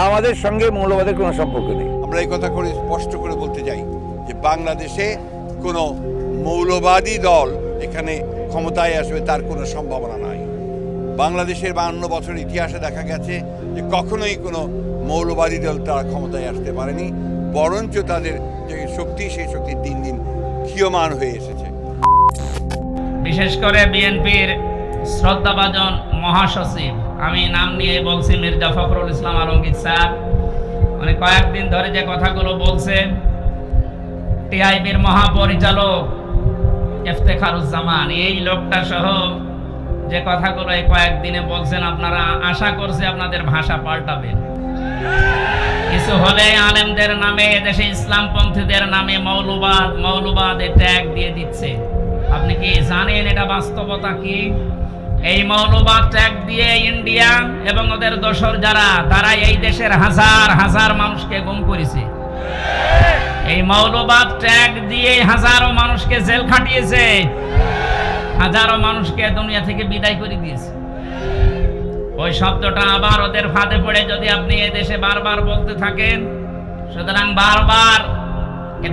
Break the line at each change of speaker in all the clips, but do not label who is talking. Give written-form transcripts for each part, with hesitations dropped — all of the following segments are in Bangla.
আমাদের সঙ্গে মৌলবাদের কোনো সম্পর্ক নেই।
আমরা এই কথা করে স্পষ্ট করে বলতে চাই যে বাংলাদেশে কোনো মৌলবাদী দল এখানে ক্ষমতায় আসবে তার কোনো সম্ভাবনা নাই। বাংলাদেশের 52 বছর ইতিহাসে দেখা গেছে যে কখনোই কোনো মৌলবাদী দল তারা ক্ষমতায় আসতে পারেনি, বরঞ্চ তাদের যে শক্তি সেই শক্তি দিন দিন ক্ষীয়মান হয়ে এসেছে।
বিশেষ করে বিএনপির শ্রদ্ধাভাজন মহাসচিব, আমি নাম নিয়ে বলছি, মির্জা ফখরুল ইসলাম আলমগীর স্যার, মানে কয়েকদিন ধরে যে কথাগুলো বলছেন, টিআইবির মহাপরিচালক ইফতেখারুজ্জামান এই লোকটা সহ যে কথাগুলো এই কয়েকদিনে বলছেন, আপনারা আশা করছি আপনাদের ভাষা পাল্টাবেন। কিছু হলে আলেমদের নামে, এদেশে ইসলামপন্থীদের নামে মৌলবাদ ট্যাগ দিয়ে দিচ্ছে। আপনি কি জানেন এটা বাস্তবতা কি? এই মৌলবাদ ট্যাগ দিয়ে ইন্ডিয়া এবং ওদের দোসর যারা, তারা এই দেশের হাজার হাজার মানুষকে গুম করেছে। এই মৌলবাদ ট্যাগ দিয়ে হাজারো মানুষকে জেল খাটিয়েছে, হাজারো মানুষকে দুনিয়া থেকে বিদায় করে দিয়েছে। ওই শব্দটা আবার ওদের ফাঁদে পড়ে যদি আপনি এই দেশে বারবার বলতে থাকেন, সুতরাং বারবার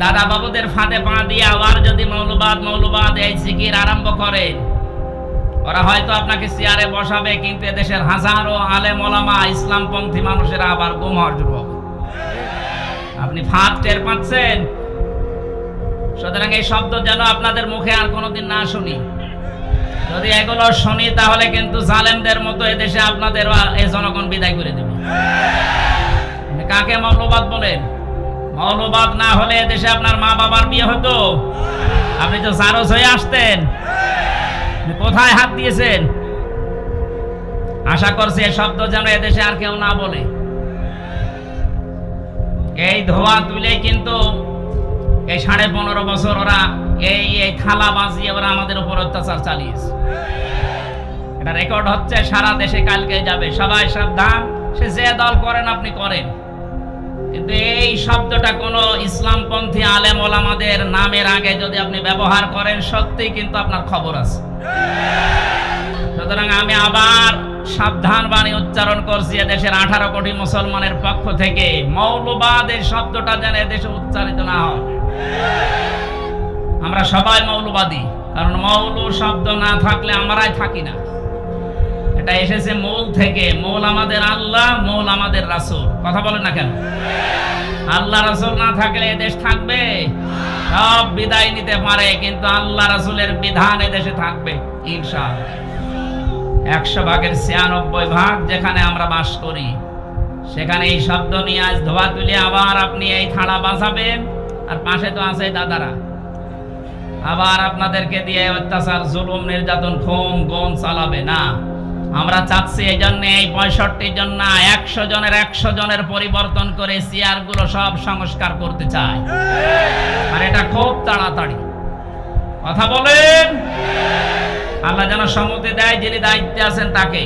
দাদা বাবুদের ফাঁদে পা দিয়ে আবার যদি মৌলবাদ এই জিকির আরম্ভ করেন, ওরা হয়তো আপনাকে চেয়ারে বসাবে, কিন্তু এদেশের হাজারো আলেম ওলামা ইসলামপন্থী মানুষেরা আবার গুম হওয়ার জন্য। আপনি ফাঁদ টের পাচ্ছেন? সুতরাং এই শব্দ যেন আপনাদের মুখে আর কোনোদিন না শুনি। যদি এগুলো শুনি তাহলে কিন্তু জালেমদের মতো এদেশে আপনাদের এই জনগণ বিদায় করে দেবে। কাকে মৌলবাদ বলেন? মৌলবাদ না হলে এদেশে আপনার মা বাবার বিয়ে হতো? আপনি তো জারজ হয়ে আসতেন। কোথায় হাত দিয়েছেন? আশা করছি এই শব্দ যেন এদেশে আর কেউ না বলে। এই ধোয়া তুলে কিন্তু এই 15.5 বছর ওরা এই থালা বাজিয়ে ওরা আমাদের উপর অত্যাচার চালিয়েছে। এটা রেকর্ড হচ্ছে, সারা দেশে কালকে যাবে। সবাই সাবধান, সে যে দল করেন আপনি করেন, কিন্তু এই শব্দটা কোন ইসলামপন্থী আলেম ওলামাদের নামের আগে যদি আপনি ব্যবহার করেন, সত্যি কিন্তু আপনার খবর আছে। সুতরাং আমি আবার সাবধান বাণী উচ্চারণ করছি দেশের 18 কোটি মুসলমানের পক্ষ থেকে, মৌলবাদ এই শব্দটা যেন এদেশে উচ্চারিত না হয়। আমরা সবাই মৌলবাদী, কারণ মৌল শব্দ না থাকলে আমরাই থাকি না। এটা এসেছে মূল থেকে। মূল আমাদের আল্লাহ, মূল আমাদের রাসূল। কথা বলেন না কেন? আল্লাহ রাসূল না থাকলে এদেশ থাকবে? সব বিদায় নিতে পারে, কিন্তু আল্লাহ রাসূলের বিধান এদেশে থাকবে ইনশাআল্লাহ। 100 ভাগের 96 ভাগ যেখানে আমরা বাস করি, সেখানে এই শব্দ নিয়ে আজ ধোয়া তুলে আবার আপনি এই থালা বাজাবেন, আর পাশে তো আছে দাদারা, আবার আপনাদেরকে দিয়ে অত্যাচার, জুলুম, নির্যাতন, খুন গুম চালাবে না। আমরা চাচ্ছি এই জন্য এই 65 জন না, 100 জনের 100 জনের পরিবর্তন করে চেয়ারগুলো সব সংস্কার করতে চাই, আর এটা খুব তাড়াতাড়ি। কথা বলেন। আল্লাহ যেন সম্মতি দেয়, যিনি দায়িত্বে আছেন তাকে।